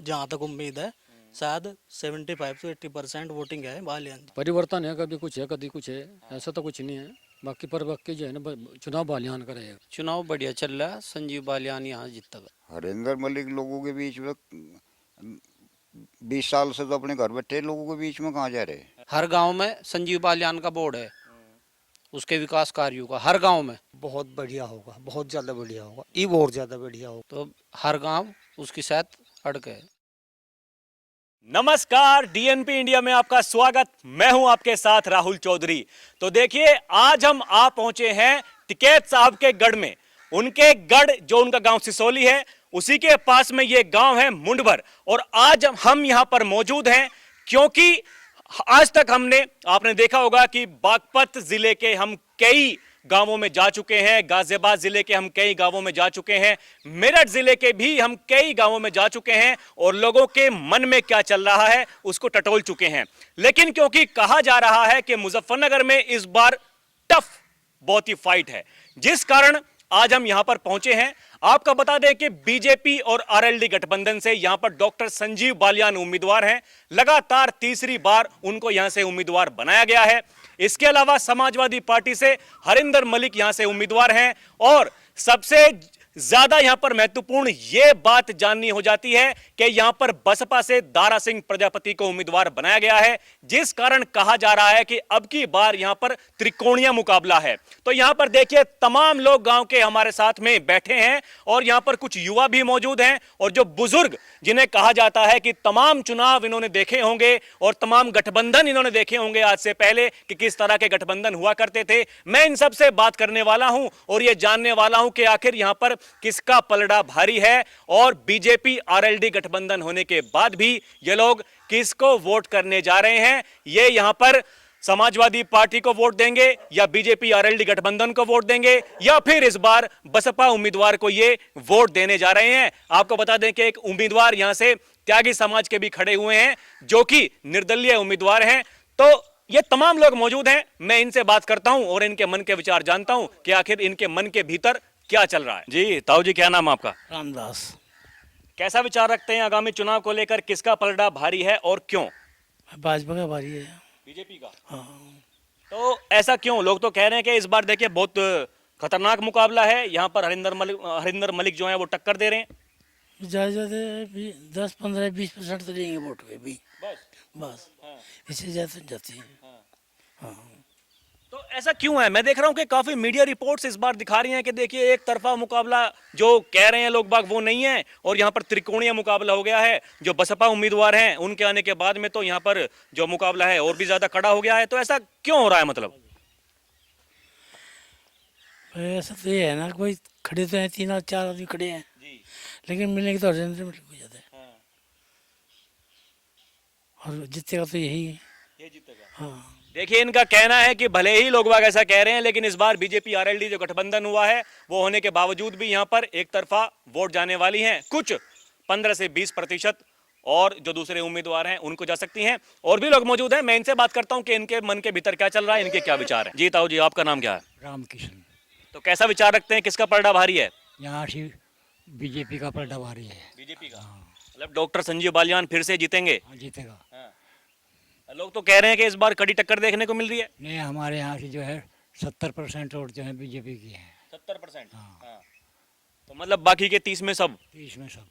जहाँ तक उम्मीद है शायद 75 से 80% वोटिंग है बालियान। परिवर्तन है, कभी कुछ है कभी कुछ है, ऐसा तो कुछ नहीं है। बाकी पर बाकी जो है ना चुनाव बालियान का रहेगा। चुनाव बढ़िया चल रहा है, संजीव बालियान यहाँ जीतता है। हरिंदर मलिक लोगों के बीच में 20 साल से तो अपने घर बैठे लोगों के बीच में कहाँ जा रहे। हर गांव में संजीव बालियान का बोर्ड है, उसके विकास कार्यों का हर गांव में। बहुत बढ़िया होगा, बहुत ज़्यादा बढ़िया होगा, ये बहुत ज़्यादा बढ़िया होगा। तो हर गांव उसकी साथ अड़के है। नमस्कार, डीएनपी इंडिया में आपका स्वागत। मैं हूं आपके साथ राहुल चौधरी। तो देखिए, आज हम आ पहुंचे हैं टिकैत साहब के गढ़ में। उनके गढ़ जो उनका गांव सिसोली है, उसी के पास में ये गांव है मुंडभर। और आज हम यहां पर मौजूद हैं क्योंकि आज तक आपने देखा होगा कि बागपत जिले के हम कई गांवों में जा चुके हैं, गाजियाबाद जिले के हम कई गांवों में जा चुके हैं, मेरठ जिले के भी हम कई गांवों में जा चुके हैं और लोगों के मन में क्या चल रहा है उसको टटोल चुके हैं। लेकिन क्योंकि कहा जा रहा है कि मुजफ्फरनगर में इस बार टफ बहुत ही फाइट है, जिस कारण आज हम यहां पर पहुंचे हैं। आपको बता दें कि बीजेपी और आरएलडी गठबंधन से यहां पर डॉक्टर संजीव बालियान उम्मीदवार हैं। लगातार तीसरी बार उनको यहां से उम्मीदवार बनाया गया है। इसके अलावा समाजवादी पार्टी से हरिंदर मलिक यहां से उम्मीदवार हैं। और सबसे ज्यादा यहां पर महत्वपूर्ण यह बात जाननी हो जाती है कि यहां पर बसपा से दारा सिंह प्रजापति को उम्मीदवार बनाया गया है, जिस कारण कहा जा रहा है कि अब की बार यहां पर त्रिकोणीय मुकाबला है। तो यहां पर देखिए, तमाम लोग गांव के हमारे साथ में बैठे हैं और यहां पर कुछ युवा भी मौजूद हैं और जो बुजुर्ग, जिन्हें कहा जाता है कि तमाम चुनाव इन्होंने देखे होंगे और तमाम गठबंधन इन्होंने देखे होंगे आज से पहले कि किस तरह के गठबंधन हुआ करते थे। मैं इन सब से बात करने वाला हूं और यह जानने वाला हूं कि आखिर यहां पर किसका पलड़ा भारी है और बीजेपी आरएलडी गठबंधन होने के बाद भी ये लोग किसको वोट करने जा रहे हैं। ये यहां पर समाजवादी पार्टी को वोट देंगे या बीजेपी आरएलडी गठबंधन को वोट देंगे या फिर इस बार बसपा उम्मीदवार को ये वोट देने जा रहे हैं। आपको बता दें कि एक उम्मीदवार यहां से त्यागी समाज के भी खड़े हुए हैं जो कि निर्दलीय उम्मीदवार हैं। तो ये तमाम लोग मौजूद हैं, मैं इनसे बात करता हूं और इनके मन के विचार जानता हूं कि आखिर इनके मन के भीतर क्या चल रहा है। जी ताऊ जी, क्या नाम आपका? रामदास। कैसा विचार रखते हैं आगामी चुनाव को लेकर, किसका पलड़ा भारी है और क्यों? भाजपा का भारी है। बीजेपी का? हाँ। तो ऐसा क्यों? लोग तो कह रहे हैं कि इस बार देखिए बहुत खतरनाक मुकाबला है, यहाँ पर हरिंदर मलिक जो है वो टक्कर दे रहे हैं। ज़्यादा 10-15-20% तो देंगे वोट पे भी, बस हाँ। इससे ज़्यादा जाती है। हाँ। तो ऐसा क्यों है? मैं देख रहा हूँ कि काफी मीडिया रिपोर्ट्स इस बार दिखा रही हैं कि देखिए एक तरफा मुकाबला जो कह रहे हैं लोग बाग वो नहीं है और यहाँ पर त्रिकोणीय मुकाबला हो गया है। जो बसपा उम्मीदवार हैं उनके आने के बाद में तो यहाँ पर जो मुकाबला है और भी ज्यादा कड़ा हो गया है। तो ऐसा क्यों हो रहा है? मतलब ऐसा तो ये है ना, कोई खड़े तो हैं, 3-4 आदमी खड़े हैं जी। लेकिन मिलने की तो अर्जेंट हो जाता है। हाँ। और जीतेगा तो यही है। ये जीतेगा। हाँ। देखिए, इनका कहना है कि भले ही लोग बाग ऐसा कह रहे हैं लेकिन इस बार बीजेपी आरएलडी जो गठबंधन हुआ है वो होने के बावजूद भी यहाँ पर एक तरफा वोट जाने वाली हैं। कुछ 15 से 20% और जो दूसरे उम्मीदवार हैं उनको जा सकती हैं। और भी लोग मौजूद हैं, मैं इनसे बात करता हूँ कि इनके मन के भीतर क्या चल रहा है, इनके क्या विचार हैं। जी ताऊ जी, आपका नाम क्या है? रामकिशन। तो कैसा विचार रखते हैं, किसका पलड़ा भारी है? यहाँ से बीजेपी का पलड़ा भारी है। बीजेपी का? मतलब डॉक्टर संजीव बालियान फिर से जीतेंगे? हाँ, जीतेगा। लोग तो कह रहे हैं कि इस बार कड़ी टक्कर देखने को मिल रही है। नहीं, हमारे यहाँ से जो है 70% वोट जो है बीजेपी की है। 70%? हाँ। तो मतलब बाकी के 30 में सब? 30 में सब।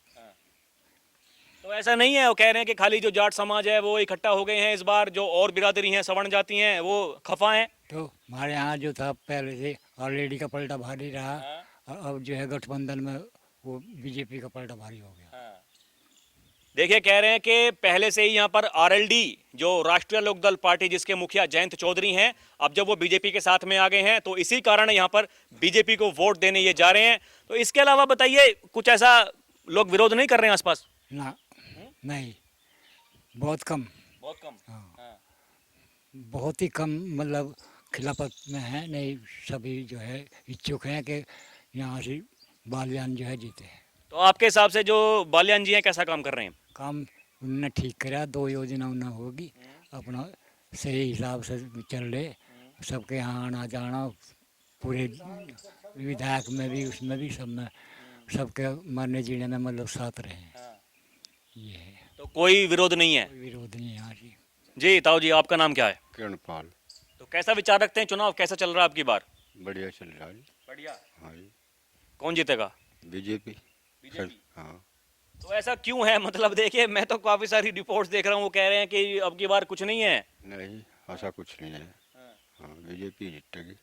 तो ऐसा नहीं है, वो कह रहे हैं कि खाली जो जाट समाज है वो इकट्ठा हो गए हैं इस बार, जो और बिरादरी हैं सवर्ण जाति हैं वो खफा हैं। तो हमारे यहाँ जो था पहले से ऑलरेडी का पलटा भारी रहा, और अब जो है गठबंधन में वो बीजेपी का पलटा भारी हो गया। देखिए, कह रहे हैं कि पहले से ही यहाँ पर आरएलडी जो राष्ट्रीय लोकदल पार्टी जिसके मुखिया जयंत चौधरी हैं, अब जब वो बीजेपी के साथ में आ गए हैं तो इसी कारण यहाँ पर बीजेपी को वोट देने ये जा रहे हैं। तो इसके अलावा बताइए, कुछ ऐसा लोग विरोध नहीं कर रहे हैं आसपास? ना, नहीं, बहुत कम। बहुत कम? हाँ। बहुत ही कम, मतलब खिलाफत में है। नहीं, सभी जो है इच्छुक हैं कि यहाँ से बालियान जो है जीते हैं। तो आपके हिसाब से जो बालियान जी हैं कैसा काम कर रहे हैं? काम उनने ठीक करा, 2 योजना उन्हें होगी, अपना सही हिसाब से चल रहे, सबके यहाँ आना जाना, पूरे विधायक में भी उसमें भी सब में सबके मरने जीने में मतलब साथ रहे हैं। ये है, तो कोई विरोध नहीं है। कोई विरोध नहीं है। हाँ जी। जी ताऊ जी, आपका नाम क्या है? किरणपाल। तो कैसा विचार रखते हैं, चुनाव कैसा चल रहा है आपकी बार? बढ़िया चल रहा है। बढ़िया। हाँ जी। कौन जीतेगा? बीजेपी। बीजेपी। हाँ। तो ऐसा क्यों है? मतलब देखिए, मैं तो काफी सारी रिपोर्ट्स देख रहा हूँ, वो कह रहे हैं कि अब की बार कुछ नहीं है। नहीं, ऐसा कुछ नहीं है। हाँ, बीजेपी जीतेगी।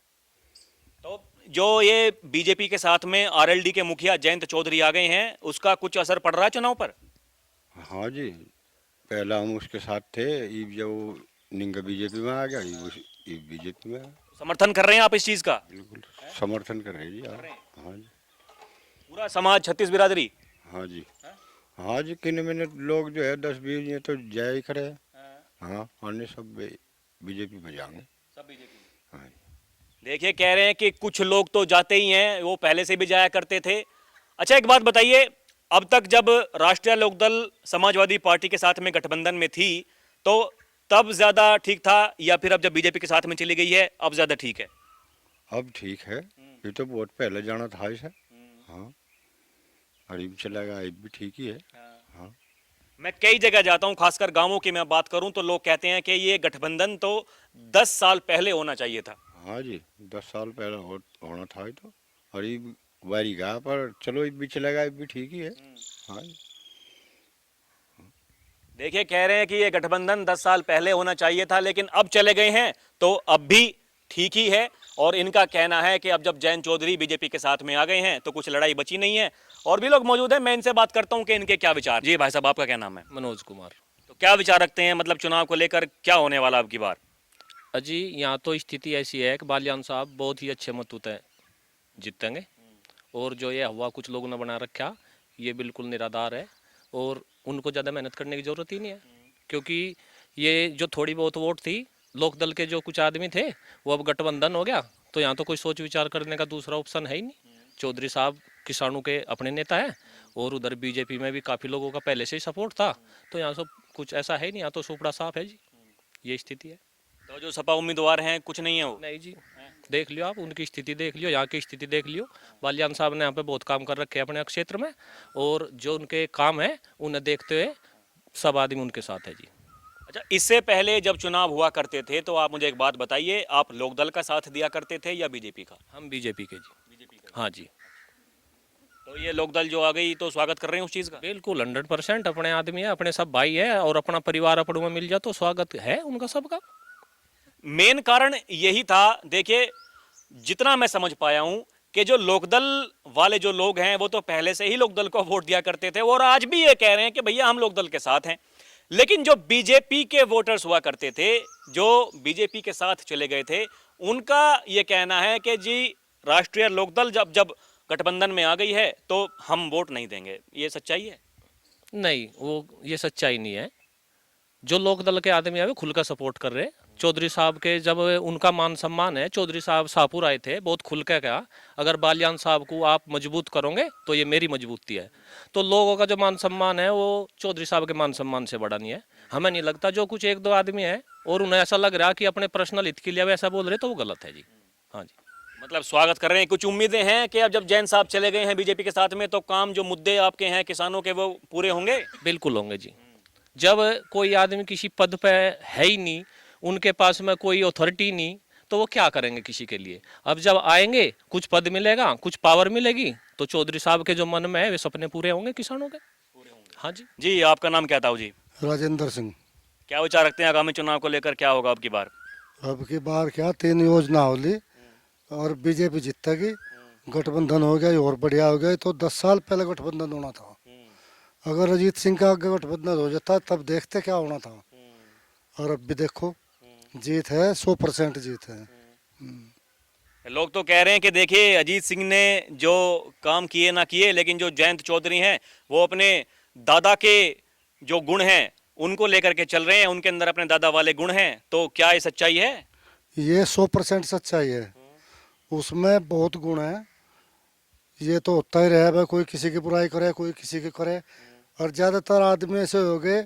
तो जो ये बीजेपी के साथ में आरएलडी के मुखिया जयंत चौधरी आ गए हैं, उसका कुछ असर पड़ रहा है चुनाव पर? हाँ जी, पहला हम उसके साथ थे, अब जब निंगा बीजेपी में आ गया, ये बीजेपी में। समर्थन कर रहे हैं आप इस चीज का? बिल्कुल समर्थन कर रहे जी। हाँ जी। पूरा समाज, छत्तीस बिरादरी? हाँ जी। हाँ जी, किन मिनट लोग जो है 10-20 ये तो जय ही खड़े हैं। हाँ, अन्य सब बीजेपी में जाएंगे। सब बीजेपी। हाँ जी। देखिए, कह रहे हैं कि कुछ लोग तो जाते ही हैं, वो पहले से भी जाया करते थे। अच्छा, एक बात बताइए, अब तक जब राष्ट्रीय लोकदल समाजवादी पार्टी के साथ में गठबंधन में थी, तो तब ज्यादा ठीक था, या फिर अब जब बीजेपी के साथ में चली गई है अब ज्यादा ठीक है? अब ठीक है, ये तो बहुत पहले जाना था इसे। हाँ, अरीब चलेगा, अब भी ठीक ही है। हाँ। मैं कई जगह जाता हूं, खासकर गांवों की मैं बात करूं, तो लोग कहते हैं कि ये गठबंधन तो 10 साल पहले होना चाहिए था। हाँ जी, 10 साल पहले होना था ही तो। अरीब वारी गा, पर चलो अब भी चलेगा, अब भी ठीक ही है। हाँ जी। देखिए, कह रहे हैं कि ये गठबंधन 10 साल पहले होना चाहिए था, लेकिन अब चले गए हैं तो अब भी ठीक ही है। और इनका कहना है कि अब जब जयंत चौधरी बीजेपी के साथ में आ गए हैं तो कुछ लड़ाई बची नहीं है। और भी लोग मौजूद हैं, मैं इनसे बात करता हूं कि इनके क्या विचार। जी भाई साहब, आपका क्या नाम है? मनोज कुमार। तो क्या विचार रखते हैं, मतलब चुनाव को लेकर क्या होने वाला अब की बार? अजी, यहाँ तो स्थिति ऐसी है कि बालियान साहब बहुत ही अच्छे मतों तय जीतेंगे, और जो ये हवा कुछ लोगों ने बना रखा, ये बिल्कुल निराधार है, और उनको ज़्यादा मेहनत करने की ज़रूरत ही नहीं है। क्योंकि ये जो थोड़ी बहुत वोट थी, लोकदल के जो कुछ आदमी थे, वो अब गठबंधन हो गया, तो यहाँ तो कोई सोच विचार करने का दूसरा ऑप्शन है ही नहीं। चौधरी साहब किसानों के अपने नेता हैं, और उधर बीजेपी में भी काफ़ी लोगों का पहले से ही सपोर्ट था, तो यहाँ सब कुछ ऐसा है नहीं, यहाँ तो सुपड़ा साफ है जी। ये स्थिति है। तो जो सपा उम्मीदवार हैं, कुछ नहीं है वो? नहीं जी, देख लियो आप, उनकी स्थिति देख लियो, यहाँ की स्थिति देख लियो। बालियान साहब ने यहाँ पे बहुत काम कर रखे हैं अपने क्षेत्र में, और जो उनके काम है उन्हें देखते हुए सब आदमी उनके साथ है जी। अच्छा, इससे पहले जब चुनाव हुआ करते थे तो आप मुझे एक बात बताइए, आप लोकदल का साथ दिया करते थे या बीजेपी का? हम बीजेपी के जी। बीजेपी का। हाँ जी, तो ये लोकदल जो आ गई तो स्वागत कर रहे हैं उस चीज का? बिल्कुल 100% अपने आदमी है, अपने सब भाई है, और अपना परिवार अपनों में मिल जाए तो स्वागत है उनका सबका। मेन कारण यही था। देखिए, जितना मैं समझ पाया हूं कि जो लोकदल वाले जो लोग हैं वो तो पहले से ही लोकदल को वोट दिया करते थे, और आज भी ये कह रहे हैं कि भैया हम लोकदल के साथ हैं। लेकिन जो बीजेपी के वोटर्स हुआ करते थे, जो बीजेपी के साथ चले गए थे, उनका ये कहना है कि जी राष्ट्रीय लोकदल जब जब गठबंधन में आ गई है तो हम वोट नहीं देंगे। ये सच्चाई है? नहीं, वो ये सच्चाई नहीं है। जो लोकदल के आदमी है वो खुल कर सपोर्ट कर रहे हैं चौधरी साहब के। जब उनका मान सम्मान है, चौधरी साहब शाहपुर आए थे, बहुत खुल के कहा, अगर बालियान साहब को आप मजबूत करोगे तो ये मेरी मजबूती है। तो लोगों का जो मान सम्मान है वो चौधरी साहब के मान सम्मान से बड़ा नहीं है। हमें नहीं लगता, जो कुछ एक दो आदमी है और उन्हें ऐसा लग रहा कि अपने पर्सनल हित के लिए वे ऐसा बोल रहे, तो वो गलत है जी। हाँ जी, मतलब स्वागत कर रहे हैं। कुछ उम्मीदें हैं कि अब जब जैन साहब चले गए हैं बीजेपी के साथ में तो काम जो मुद्दे आपके हैं किसानों के वो पूरे होंगे? बिल्कुल होंगे जी। जब कोई आदमी किसी पद पे है ही नहीं, उनके पास में कोई अथॉरिटी नहीं, तो वो क्या करेंगे किसी के लिए? अब जब आएंगे, कुछ पद मिलेगा, कुछ पावर मिलेगी, तो चौधरी साहब के जो मन में है वे सपने पूरे होंगे किसानों के। हाँ जी। जी, आपका नाम क्या था जी? राजेंद्र सिंह। क्या विचार रखते हैं आगामी चुनाव को लेकर, क्या होगा अब की बार? अब की बार क्या 3 योजना होली और बीजेपी जीतेगी, गठबंधन हो गया और बढ़िया हो गया। तो 10 साल पहले गठबंधन होना था। अगर अजीत सिंह का आगे गठबंधन हो जाता तब देखते क्या होना था। और अब भी देखो, जीत है, 100% जीत है। लोग तो कह रहे हैं कि देखिए अजीत सिंह ने जो काम किए ना किए, लेकिन जो जयंत चौधरी हैं वो अपने दादा के जो गुण हैं उनको लेकर के चल रहे हैं, उनके अंदर अपने दादा वाले गुण हैं। तो क्या ये सच्चाई है? ये 100% सच्चाई है। उसमें बहुत गुण है। ये तो होता ही रहा, कोई किसी की बुराई करे, कोई किसी की करे। और ज़्यादातर आदमी ऐसे हो गए,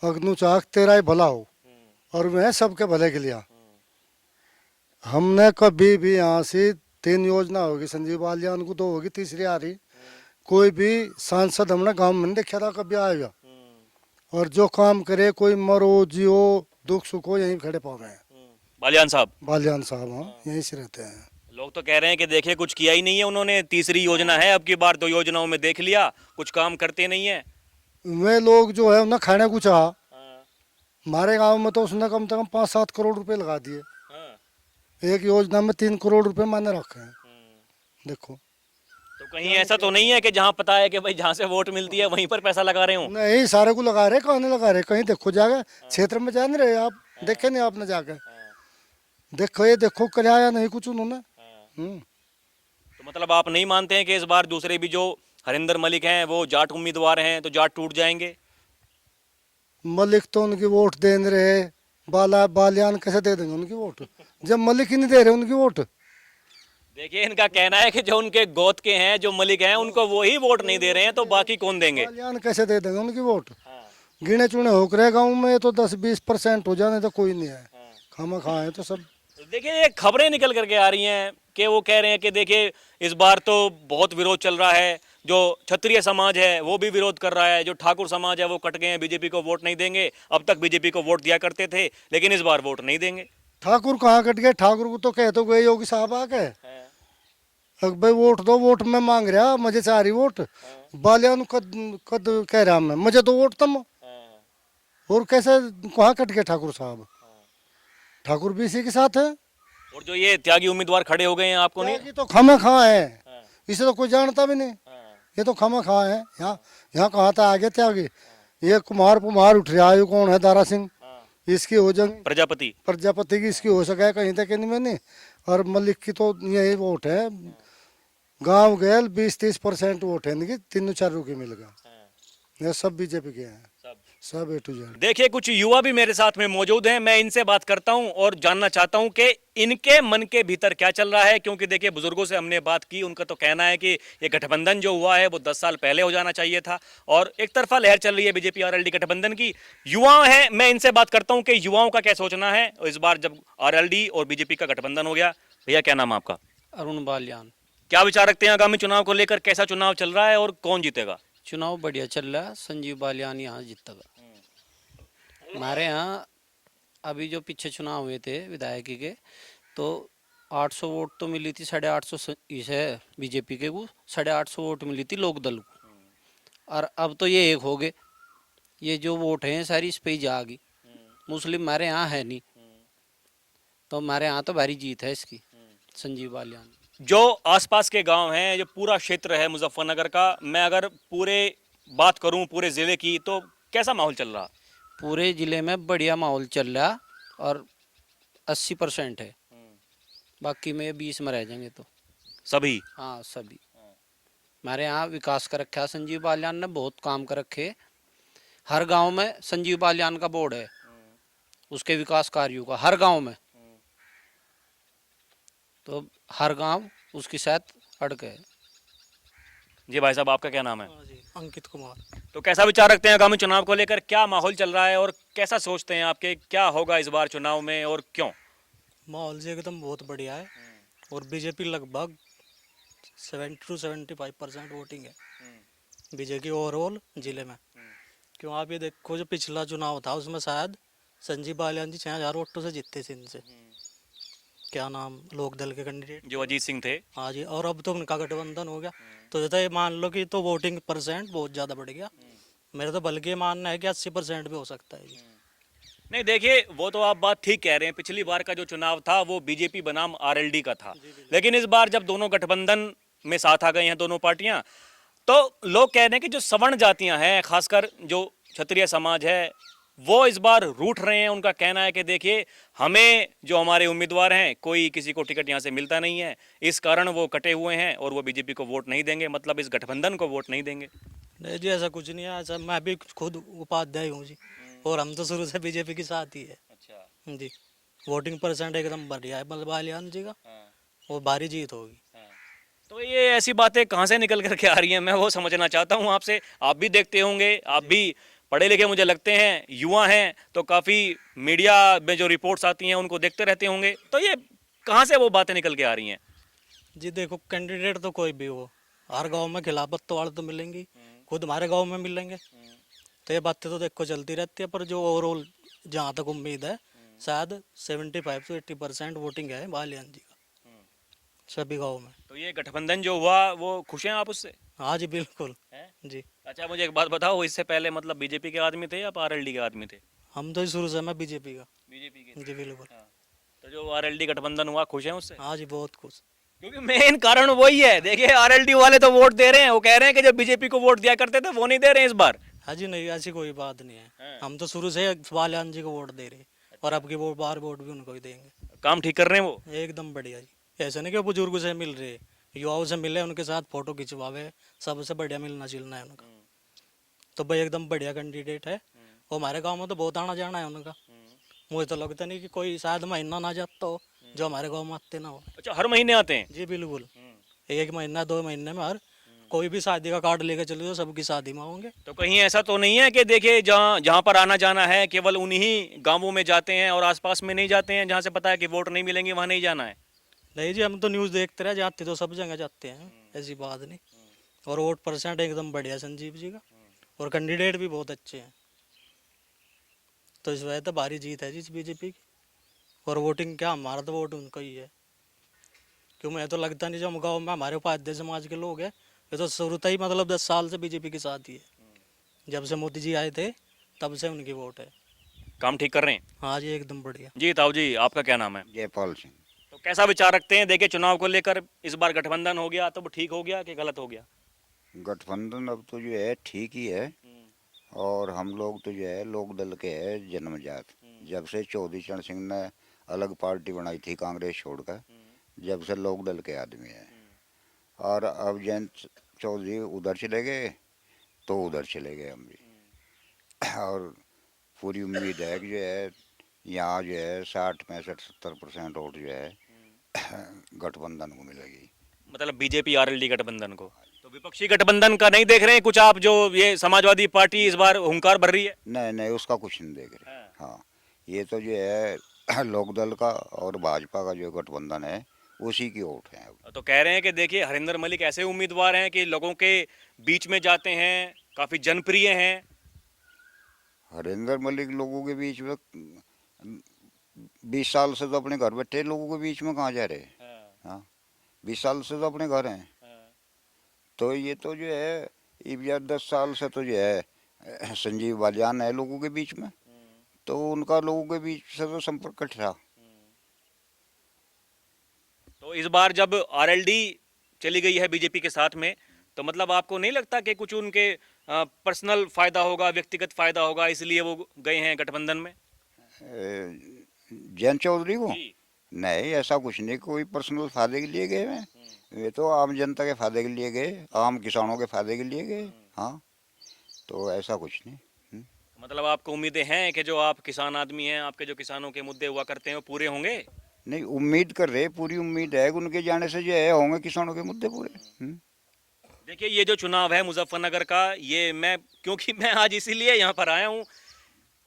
अग्नु चाक तेरा ही भला हो, और वह सबके भले के लिए। हमने कभी भी यहाँ से 3 योजना होगी, संजीव बालियान को 2 होगी, तीसरी आ रही। कोई भी सांसद हमने गांव में नहीं देखा था कभी आएगा। और जो काम करे, कोई मरो जियो दुख सुख हो यहीं खड़े पावे हैं। बालियान साहब, बालियान साहब हाँ यहीं से रहते हैं। लोग तो कह रहे हैं कि देखिए कुछ किया ही नहीं है उन्होंने, तीसरी योजना है, अब की बार 2 योजनाओं में देख लिया, कुछ काम करते नहीं है। वे लोग जो है उन्हें खाने को चाहा, हमारे गांव में तो उसने कम से कम 5-7 करोड़ रुपए लगा दिए। एक योजना में 3 करोड़ रुपए मैंने रखे हैं। देखो तो कहीं ऐसा तो नहीं है कि जहां पता है कि भाई जहां से वोट मिलती है वहीं पर पैसा लगा रहे हो? नहीं, सारे को लगा रहे, कहाँ नहीं लगा रहे, कहीं देखो जाके क्षेत्र में जा नहीं रहे आप, देखे नहीं आपने जाके, देखो ये देखो कराया नहीं कुछ उन्होंने। तो मतलब आप नहीं मानते हैं कि इस बार दूसरे भी जो हरिंदर मलिक हैं वो जाट उम्मीदवार हैं तो जाट टूट जाएंगे? मलिक तो उनकी वोट दे नहीं रहे, बालियान कैसे दे देंगे उनकी वोट जब मलिक ही नहीं दे रहे उनकी वोट। देखिए इनका कहना है कि जो उनके गोद के हैं, जो मलिक हैं, उनको वो ही वोट नहीं दे रहे हैं तो बाकी कौन देंगे? बालियान कैसे दे देंगे उनकी वोट? गिने चुने होकर गाँव में तो 10-20% हो जाने तो कोई नहीं है, खामा खा है तो सब। देखिए ये खबरें निकल करके आ रही हैं कि वो कह रहे हैं कि देखिए इस बार तो बहुत विरोध चल रहा है, जो क्षत्रिय समाज है वो भी विरोध कर रहा है, जो ठाकुर समाज है वो कट गए हैं, बीजेपी को वोट नहीं देंगे, अब तक बीजेपी को वोट दिया करते थे लेकिन इस बार वोट नहीं देंगे। ठाकुर कहाँ कट गए? ठाकुर को तो कह तो गए योगी साहब आके भाई वोट दो, वोट में मांग रहा, मुझे चाह रही वोट। बालियान कद कद कह रहा मैं, मुझे तो वोट तुम, और कैसे कहाँ कट गए ठाकुर साहब? ठाकुर भी इसी के साथ है। और जो ये त्यागी उम्मीदवार खड़े हो गए हैं आपको नहीं? ये तो खामा खा है, इसे तो कोई जानता भी नहीं, ये तो खामा खा है। यहाँ कहाँ था आगे त्यागी? ये कुमार उठ रहा है, कौन है? दारा सिंह, इसकी हो जाएंगे प्रजापति की इसकी हो सके कहीं तक नहीं नहीं। और मलिक की तो यही वोट है, गांव गैल 20-30% वोट है इनकी, 3-4 की मिल गया, ये सब बीजेपी के हैं, सब A to Z। देखिए कुछ युवा भी मेरे साथ में मौजूद हैं, मैं इनसे बात करता हूं और जानना चाहता हूं कि इनके मन के भीतर क्या चल रहा है, क्योंकि देखिए बुजुर्गों से हमने बात की, उनका तो कहना है कि ये गठबंधन जो हुआ है वो 10 साल पहले हो जाना चाहिए था और एक तरफा लहर चल रही है बीजेपी आरएलडी गठबंधन की। युवा है, मैं इनसे बात करता हूँ कि युवाओं का क्या सोचना है इस बार जब आरएलडी और बीजेपी का गठबंधन हो गया। भैया क्या नाम है आपका? अरुण बालियान। क्या विचार रखते हैं आगामी चुनाव को लेकर, कैसा चुनाव चल रहा है और कौन जीतेगा? चुनाव बढ़िया चल रहा है, संजीव बालियान यहाँ जीतेगा। हमारे यहाँ अभी जो पीछे चुनाव हुए थे विधायकी के, तो 800 वोट तो मिली थी, 850 इसे बीजेपी के को 850 वोट मिली थी लोकदल को, और अब तो ये एक हो गए, ये जो वोट हैं सारी इस पे ही जाएगी। मुस्लिम हमारे यहाँ है नहीं, तो हमारे यहाँ तो भारी जीत है इसकी, संजीव बालियान। जो आसपास के गांव हैं, जो पूरा क्षेत्र है मुजफ्फरनगर का, मैं अगर पूरे बात करूं पूरे ज़िले की, तो कैसा माहौल चल रहा? पूरे ज़िले में बढ़िया माहौल चल रहा और 80% है, बाकी में 20 में रह जाएंगे तो सभी। हाँ सभी। हमारे यहाँ विकास कर रखा है संजीव बालियान ने, बहुत काम कर रखे, हर गांव में संजीव बालियान का बोर्ड है, उसके विकास कार्यों का हर गांव में, तो हर गांव उसके साथ अड़के है। जी भाई साहब, आपका क्या नाम है? अंकित कुमार। तो कैसा विचार रखते हैं आगामी चुनाव को लेकर, क्या माहौल चल रहा है और कैसा सोचते हैं आपके क्या होगा इस बार चुनाव में और क्यों? माहौल जी एकदम बहुत बढ़िया है और बीजेपी लगभग 70 to 75% वोटिंग है बीजेपी ओवरऑल जिले में। क्यों आप ये देखो, जो पिछला चुनाव था उसमें शायद संजीव बालियान जी 6000 वोटों से जीतते थे इनसे, क्या नाम लोकदल के कैंडिडेट जो अजीत सिंह थे। हाँ जी, और अब तो उनका गठबंधन हो गया, तो जैसे ये मान लो कि तो वोटिंग % बहुत ज़्यादा बढ़ गया। मेरा तो बल्कि मानना है कि 80% भी हो सकता है जी। नहीं देखिए, वो तो आप बात ठीक कह रहे हैं, पिछली बार का जो चुनाव था वो बीजेपी बनाम आरएलडी का था, लेकिन इस बार जब दोनों गठबंधन में साथ आ गई हैं दोनों पार्टियां, तो लोग कह रहे हैं कि जो सवर्ण जातियां हैं, खासकर जो क्षत्रिय समाज है, वो इस बार रूठ रहे हैं। उनका कहना है कि देखिए हमें जो हमारे उम्मीदवार हैं, कोई किसी को टिकट यहाँ से मिलता नहीं है, इस कारण वो कटे हुए हैं और वो बीजेपी को वोट नहीं देंगे, मतलब इस गठबंधन को वोट नहीं देंगे। नहीं जी, ऐसा कुछ नहीं है, ऐसा मैं भी खुद उपाध्याय हूँ जी, और हम तो शुरू से बीजेपी के साथ ही है। अच्छा जी, वोटिंग % एकदम बढ़िया है मतलब बालियान जी का, और भारी जीत होगी। तो ये ऐसी बातें कहाँ से निकल करके आ रही हैं, मैं वो समझना चाहता हूँ आपसे। आप भी देखते होंगे, आप भी पढ़े लिखे मुझे लगते हैं, युवा हैं, तो काफ़ी मीडिया में जो रिपोर्ट्स आती हैं उनको देखते रहते होंगे, तो ये कहाँ से वो बातें निकल के आ रही हैं? जी देखो, कैंडिडेट तो कोई भी हो, हर गांव में खिलाफत तो वाले तो मिलेंगी, खुद हमारे गांव में मिलेंगे, तो ये बातें तो देखो चलती रहती है, पर जो ओवरऑल जहाँ तक उम्मीद है शायद 75 से 80% वोटिंग है बालियान जी का सभी गाँव में। तो ये गठबंधन जो हुआ वो खुश हैं आप उससे? हाँ जी बिल्कुल हैं? जी। अच्छा मुझे एक बात बताओ, इससे पहले मतलब बीजेपी के आदमी थे या आरएलडी के आदमी थे? हम तो शुरू से मैं बीजेपी का। बीजेपी के। जी बिल्कुल। तो जो आरएलडी गठबंधन हुआ खुश हैं उससे? हाँ जी बहुत खुश। क्योंकि मेन कारण वही है, देखिए आरएलडी वाले तो वोट दे रहे हैं, वो कह रहे हैं कि जो बीजेपी को वोट दिया करते थे वो नहीं दे रहे हैं इस बार। हाँ जी नहीं ऐसी कोई बात नहीं है, हम तो शुरू से बालियान जी को वोट दे रहे हैं और अब की वो बार वोट भी उनको ही देंगे। काम ठीक कर रहे हैं वो? एकदम बढ़िया जी। ऐसा नहीं कि बुजुर्गों से मिल रहे, युवाओं से मिले, उनके साथ फोटो खिंचवावे, सबसे बढ़िया मिलना जुलना है उनका। तो भाई एकदम बढ़िया कैंडिडेट है। वो हमारे गांव में तो बहुत आना जाना है उनका। मुझे तो लगता नहीं कि कोई शायद महीना ना जाता हो जो हमारे गांव में आते ना हो। अच्छा हर महीने आते हैं? जी बिल्कुल, 1 महीना 2 महीने में हर कोई भी शादी का कार्ड लेकर चले जाओ सबकी शादी में होंगे। तो कहीं ऐसा तो नहीं है कि देखिए जहाँ जहाँ पर आना जाना है केवल उन्हीं गांवों में जाते हैं और आसपास में नहीं जाते हैं, जहाँ से पता है कि वोट नहीं मिलेंगे वहाँ नहीं जाना है? नहीं जी हम तो न्यूज़ देखते रहे, जाते तो सब जगह जाते हैं, ऐसी बात नहीं। और वोट परसेंट एकदम बढ़िया संजीव जी का, और कैंडिडेट भी बहुत अच्छे हैं। तो इस वजह तो भारी जीत है जी बीजेपी की। और वोटिंग क्या, हमारा तो वोट उनका ही है। क्यों मैं तो लगता नहीं जो हम गाँव में हमारे उपाध्याय समाज के लोग हैं, ये तो शुरू से ही मतलब 10 साल से बीजेपी के साथ ही है। जब से मोदी जी आए थे तब से उनकी वोट है। काम ठीक कर रहे हैं? हाँ जी एकदम बढ़िया। जी ताऊ जी आपका क्या नाम है? जयपाल सिंह। तो कैसा विचार रखते हैं, देखिए चुनाव को लेकर इस बार गठबंधन हो गया तो वो ठीक हो गया कि गलत हो गया? गठबंधन अब तो जो है ठीक ही है, और हम लोग तो जो है लोक दल के है जन्मजात। जब से चौधरी चरण सिंह ने अलग पार्टी बनाई थी कांग्रेस छोड़कर, जब से लोक दल के आदमी है। और अब जयंत चौधरी उधर चले गए तो उधर चले गए हम भी। और पूरी उम्मीद है कि जो है यहाँ जो है 60-65-70% वोट जो है गठबंधन को मिलेगी। मतलब बीजेपी आरएलडी गठबंधन को? तो विपक्षी गठबंधन का नहीं देख रहे हैं कुछ आप, जो ये समाजवादी पार्टी इस बार हुंकार भर रही है? नहीं नहीं उसका कुछ नहीं देख रहे। हाँ ये तो जो है लोकदल का और भाजपा का जो गठबंधन है उसी की वोट है अब। तो कह रहे हैं कि देखिए हरिंदर मलिक ऐसे उम्मीदवार हैं कि लोगों के बीच में जाते हैं, काफी जनप्रिय हैं। हरिंदर मलिक लोगों के बीच में 20 साल से तो अपने घर बैठे, लोगों के बीच में कहाँ जा रहे? हाँ 20 साल से तो अपने घर हैं। तो ये तो जो है ये 10 साल से तो जो है संजीव बालियान है लोगों के बीच में, तो उनका लोगों के बीच से तो संपर्क कट रहा। तो इस बार जब आरएलडी चली गई है बीजेपी के साथ में, तो मतलब आपको नहीं लगता कि कुछ उनके पर्सनल फायदा होगा, व्यक्तिगत फायदा होगा, इसलिए वो गए हैं गठबंधन में? जयंत चौधरी को नहीं, ऐसा कुछ नहीं, कोई पर्सनल फायदे के लिए गए हैं। ये तो आम जनता के फायदे के लिए गए, आम किसानों के फायदे के लिए गए। हाँ तो ऐसा कुछ नहीं। मतलब आपको उम्मीदें हैं कि जो आप किसान आदमी हैं, आपके जो किसानों के मुद्दे हुआ करते हैं वो पूरे होंगे? नहीं उम्मीद कर रहे, पूरी उम्मीद है कि उनके जाने से जो है होंगे किसानों के मुद्दे पूरे। देखिए ये जो चुनाव है मुजफ्फरनगर का, ये क्योंकि मैं आज इसीलिए यहाँ पर आया हूँ,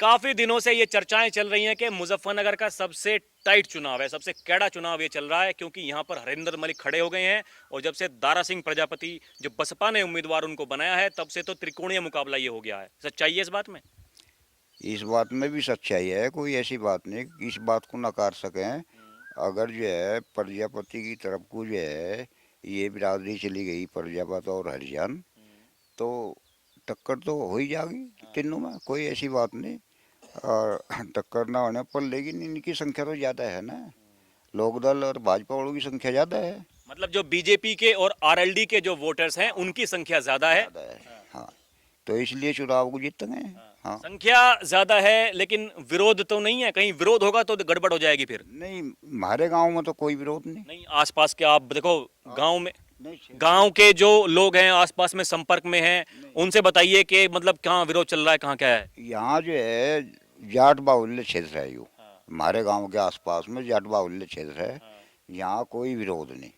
काफी दिनों से ये चर्चाएं चल रही हैं कि मुजफ्फरनगर का सबसे टाइट चुनाव है, सबसे कैड़ा चुनाव ये चल रहा है, क्योंकि यहाँ पर हरिंदर मलिक खड़े हो गए हैं और जब से दारा सिंह प्रजापति जो बसपा ने उम्मीदवार उनको बनाया है तब से तो त्रिकोणीय मुकाबला ये हो गया है। सच्चाई है इस बात में? इस बात में भी सच्चाई है, कोई ऐसी बात नहीं कि इस बात को नकार सकें। अगर जो है प्रजापति की तरफ को जो है ये बिरादरी चली गई प्रजापति और हरिजन, तो टक्कर तो हो ही जाएगी तीनों में, कोई ऐसी बात नहीं। और टक्कर ना होने पर लेकिन इनकी संख्या तो ज़्यादा है ना, लोकदल और भाजपा वालों की संख्या ज़्यादा है। मतलब जो बीजेपी के और आरएलडी के जो वोटर्स हैं उनकी संख्या ज्यादा है। हाँ तो इसलिए चुनाव को जीतेंगे। हाँ संख्या ज्यादा है, लेकिन विरोध तो नहीं है? कहीं विरोध होगा तो गड़बड़ हो जाएगी फिर। नहीं हमारे गांव में तो कोई विरोध नहीं। नहीं आसपास के आप देखो, गांव में गांव के जो लोग हैं आसपास में संपर्क में हैं, उनसे बताइए कि मतलब कहाँ विरोध चल रहा है, कहाँ क्या है? यहाँ जो है जाट बाहुल्य क्षेत्र है, यो हमारे गांव के आसपास में जाट बाहुल्य क्षेत्र है, यहाँ कोई विरोध नहीं।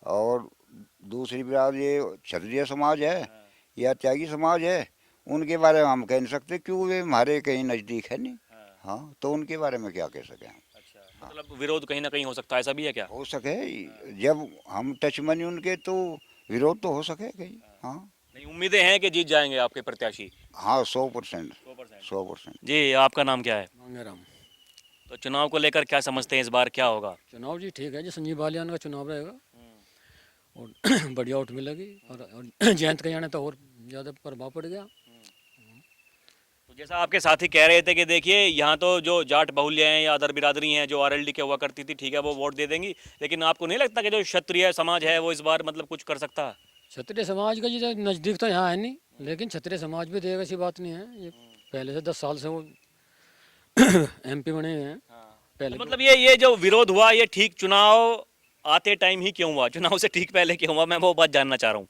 और दूसरी बात ये क्षत्रिय समाज है या त्यागी समाज है, उनके बारे में हम कह नहीं सकते क्यों, वे हमारे कहीं नज़दीक है नहीं। हाँ तो उनके बारे में क्या कह सकें हम। मतलब विरोध कहीं ना कहीं हो सकता है, ऐसा भी है क्या? हो सके, जब हम टच मनी उनके तो विरोध तो हो सके कहीं। हाँ नहीं उम्मीदें हैं कि जीत जाएंगे आपके प्रत्याशी? हाँ 100%। 100%। जी, आपका नाम क्या है? मांगेराम। तो चुनाव को लेकर क्या समझते हैं, इस बार क्या होगा? चुनाव जी ठीक है जी, संजीव बालियान का चुनाव रहेगा और बढ़िया वोट मिलेगी और जयंत के जाने तो और ज़्यादा प्रभाव पड़ गया। तो जैसा आपके साथी कह रहे थे कि देखिए यहाँ तो जो जाट बाहुल्य हैं या अदर बिरादरी हैं जो आरएलडी के हुआ करती थी, ठीक है वो वोट दे देंगी, लेकिन आपको नहीं लगता कि जो क्षत्रिय समाज है वो इस बार मतलब कुछ कर सकता है? क्षत्रिय समाज का जी तो नज़दीक तो यहाँ है नहीं, लेकिन क्षत्रिय समाज भी देगा, ऐसी बात नहीं है। ये पहले से 10 साल से वो MP बने हुए हैं पहले। तो मतलब ये जो विरोध हुआ ये ठीक चुनाव आते टाइम ही क्यों हुआ, चुनाव से ठीक पहले क्यों हुआ, मैं वो बात जानना चाह रहा हूँ।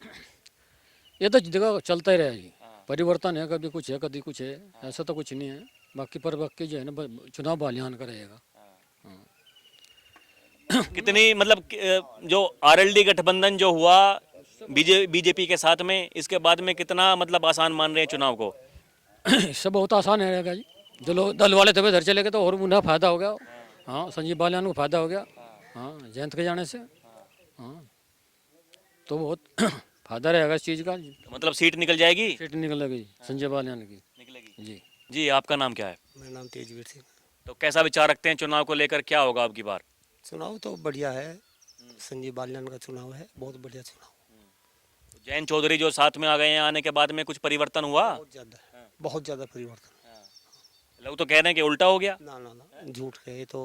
ये तो देखो चलता ही रहेगी, परिवर्तन है, कभी कुछ है कभी कुछ है, ऐसा तो कुछ नहीं है। बाकी पर बाकी जो है ना चुनाव बालियान का रहेगा। कितनी मतलब जो आरएलडी गठबंधन जो हुआ बीजेपी के साथ में, इसके बाद में कितना मतलब आसान मान रहे हैं चुनाव को? इससे बहुत आसान रहेगा जी, जो लोग दल वाले थे वे इधर चले गए तो और उन्हें फायदा हो गया। हाँ, संजीव बालियान को फायदा हो गया। हाँ, जयंत के जाने से। हाँ, तो बहुत फायदा रहेगा इस चीज़ का। मतलब सीट निकल जाएगी? सीट निकलेगी संजय बालियान की। निकलेगी जी। जी, आपका नाम क्या है? मेरा नाम तेजवीर सिंह। तो कैसा विचार रखते हैं चुनाव को लेकर, क्या होगा अब की बार? चुनाव तो बढ़िया है, संजीव बालियान का चुनाव है, बहुत बढ़िया चुनाव। जैन चौधरी जो साथ में आ गए हैं, आने के बाद में कुछ परिवर्तन हुआ? बहुत ज़्यादा परिवर्तन। लोग तो कह रहे हैं कि उल्टा हो गया। ना ना ना, झूठ कहे तो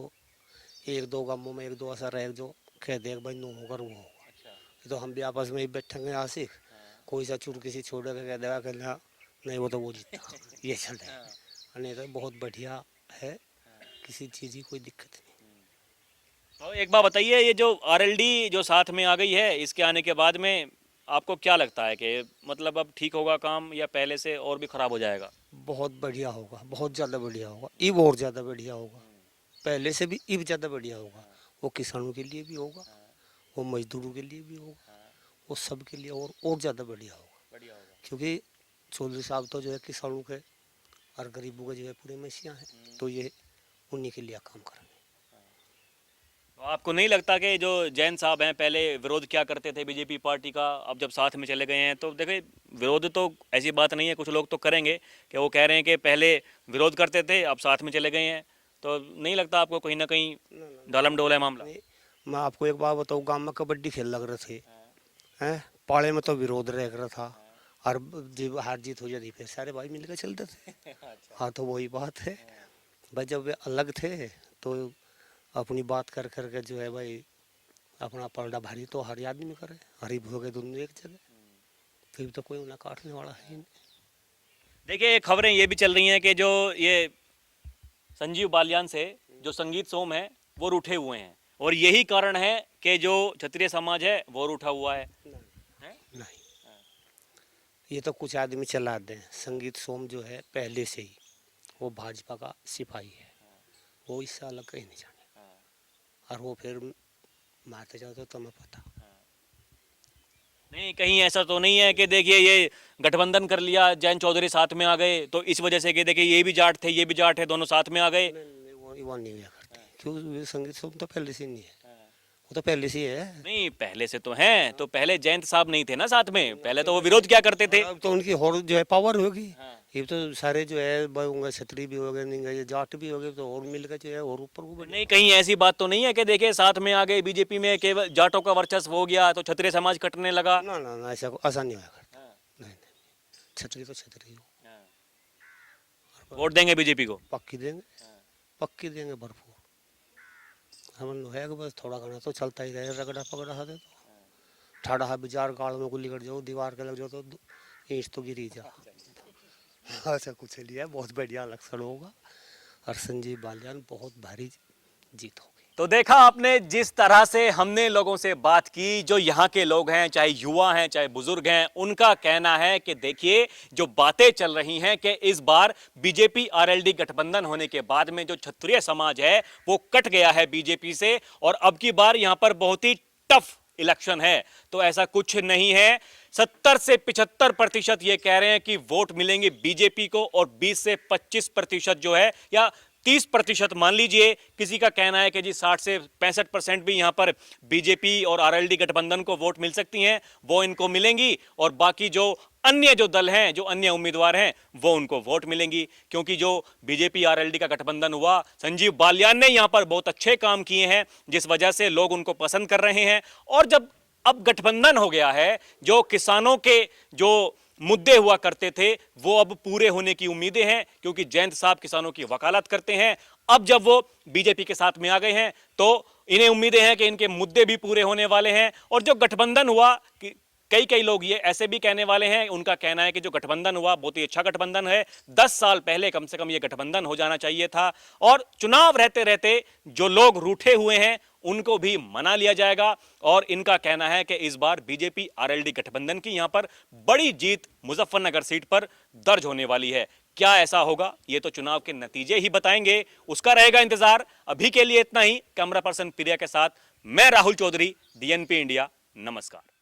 एक दो गांवों में एक दो ऐसा रह जो कह दे भाई नो होकर वो होगा। ये तो हम भी आपस में ही बैठेंगे आशिक, कोई सा चूर किसी छोड़े कह देगा कहना नहीं वो तो वो जीता ये चल रहा है। नहीं तो बहुत बढ़िया है, किसी चीज़ की कोई दिक्कत नहीं। तो एक बात बताइए, ये जो आरएलडी जो साथ में आ गई है, इसके आने के बाद में आपको क्या लगता है कि मतलब अब ठीक होगा काम या पहले से और भी खराब हो जाएगा? बहुत बढ़िया होगा, बहुत ज़्यादा बढ़िया होगा, इब और ज़्यादा बढ़िया होगा, पहले से भी इब ज़्यादा बढ़िया होगा। वो किसानों के लिए भी होगा, वो मजदूरों के लिए भी होगा, वो सब के लिए और ज़्यादा बढ़िया होगा। क्योंकि चौधरी साहब तो जो है किसानों के और गरीबों के जो है पूरे मसीहा हैं, तो ये उन्हीं के लिए काम करेंगे। तो आपको नहीं लगता कि जो जैन साहब हैं पहले विरोध क्या करते थे बीजेपी पार्टी का, अब जब साथ में चले गए हैं तो देखिए विरोध तो ऐसी बात नहीं है, कुछ लोग तो करेंगे कि वो कह रहे हैं कि पहले विरोध करते थे अब साथ में चले गए हैं, तो नहीं लगता आपको कहीं ना कहीं डालम डोल है मामला? मैं आपको एक बात बताऊँ, गाँव में कबड्डी खेल लग रहे थे हैं, पाड़े में तो विरोध रह रहा था और जब हार जीत हो जाती फिर सारे भाई मिलकर चलते थे। हाँ तो वही बात है भाई, जब वे अलग थे तो अपनी बात कर करके जो है भाई अपना पलड़ा भारी तो हर आदमी करे, हरी भोगे दोनों एक जगह, फिर तो कोई उन्हें काटने वाला है नहीं। देखिए खबरें ये भी चल रही हैं कि जो ये संजीव बालियान से जो संगीत सोम है वो रूठे हुए हैं और यही कारण है कि जो क्षत्रिय समाज है वो रूठा हुआ है। नहीं, ये तो कुछ आदमी चला दें। संगीत सोम जो है पहले से ही वो भाजपा का सिपाही है, वो इससे अलग कहीं नहीं जाने, और वो फिर मारते जाओ तो तुम्हें पता नहीं, कहीं ऐसा तो नहीं है कि देखिए ये गठबंधन कर लिया, जैन चौधरी साथ में आ गए तो इस वजह से कि देखिए ये भी जाट थे ये भी जाट है, दोनों साथ में आ गए। वो नहीं हुआ करते, क्यों? संगीत सोम तो पहले से नहीं है, वो तो पहले से है। नहीं पहले से तो हैं, तो पहले जयंत साहब नहीं थे ना साथ में, पहले तो वो विरोध क्या करते थे। अब तो उनकी और जो है पावर होगी, ये तो सारे जो है छतरी भी हो गए, नहीं जाट भी हो गए, तो और मिलकर जो है और ऊपर को नहीं कहीं ऐसी बात तो नहीं है कि देखिए साथ में आ गए बीजेपी में केवल जाटों का वर्चस्व हो गया तो क्षत्रिय समाज कटने लगा। ना ना ना, ऐसा नहीं होगा करता। नहीं नहीं, छतरी तो छतरी हो। वोट देंगे बीजेपी को? पक्की देंगे, पक्की देंगे भरपूर। हम है कि बस थोड़ा घना तो चलता ही रहे, रगड़ा पकड़ा है तो ठाड़ा बाजार गाड़ में गुल्ली कर जाओ, दीवार के लग जाओ तो ईंच तो गिरी जा। ऐसा कुछ नहीं है, बहुत बढ़िया लक्षण होगा और संजीव बालियान बहुत भारी जीत होगी। तो देखा आपने जिस तरह से हमने लोगों से बात की, जो यहाँ के लोग हैं चाहे युवा हैं चाहे बुजुर्ग हैं, उनका कहना है कि देखिए जो बातें चल रही हैं कि इस बार बीजेपी आरएलडी गठबंधन होने के बाद में जो क्षत्रिय समाज है वो कट गया है बीजेपी से और अब की बार यहाँ पर बहुत ही टफ इलेक्शन है, तो ऐसा कुछ नहीं है। 70 से 75% ये कह रहे हैं कि वोट मिलेंगे बीजेपी को और 20 से 25% जो है या 30% मान लीजिए, किसी का कहना है कि जी 60 से 65% भी यहां पर बीजेपी और आरएलडी गठबंधन को वोट मिल सकती हैं, वो इनको मिलेंगी, और बाकी जो अन्य जो दल हैं, जो अन्य उम्मीदवार हैं, वो उनको वोट मिलेंगी। क्योंकि जो बीजेपी आरएलडी का गठबंधन हुआ, संजीव बालियान ने यहां पर बहुत अच्छे काम किए हैं, जिस वजह से लोग उनको पसंद कर रहे हैं। और जब अब गठबंधन हो गया है, जो किसानों के जो मुद्दे हुआ करते थे वो अब पूरे होने की उम्मीदें हैं, क्योंकि जयंत साहब किसानों की वकालत करते हैं। अब जब वो बीजेपी के साथ में आ गए हैं तो इन्हें उम्मीदें हैं कि इनके मुद्दे भी पूरे होने वाले हैं। और जो गठबंधन हुआ, कई लोग ये ऐसे भी कहने वाले हैं, उनका कहना है कि जो गठबंधन हुआ बहुत ही अच्छा गठबंधन है, 10 साल पहले कम से कम ये गठबंधन हो जाना चाहिए था। और चुनाव रहते रहते जो लोग रूठे हुए हैं उनको भी मना लिया जाएगा। और इनका कहना है कि इस बार बीजेपी आरएलडी गठबंधन की यहां पर बड़ी जीत मुजफ्फरनगर सीट पर दर्ज होने वाली है। क्या ऐसा होगा, ये तो चुनाव के नतीजे ही बताएंगे, उसका रहेगा इंतजार। अभी के लिए इतना ही। कैमरा पर्सन प्रिया के साथ मैं राहुल चौधरी, डीएनपी इंडिया। नमस्कार।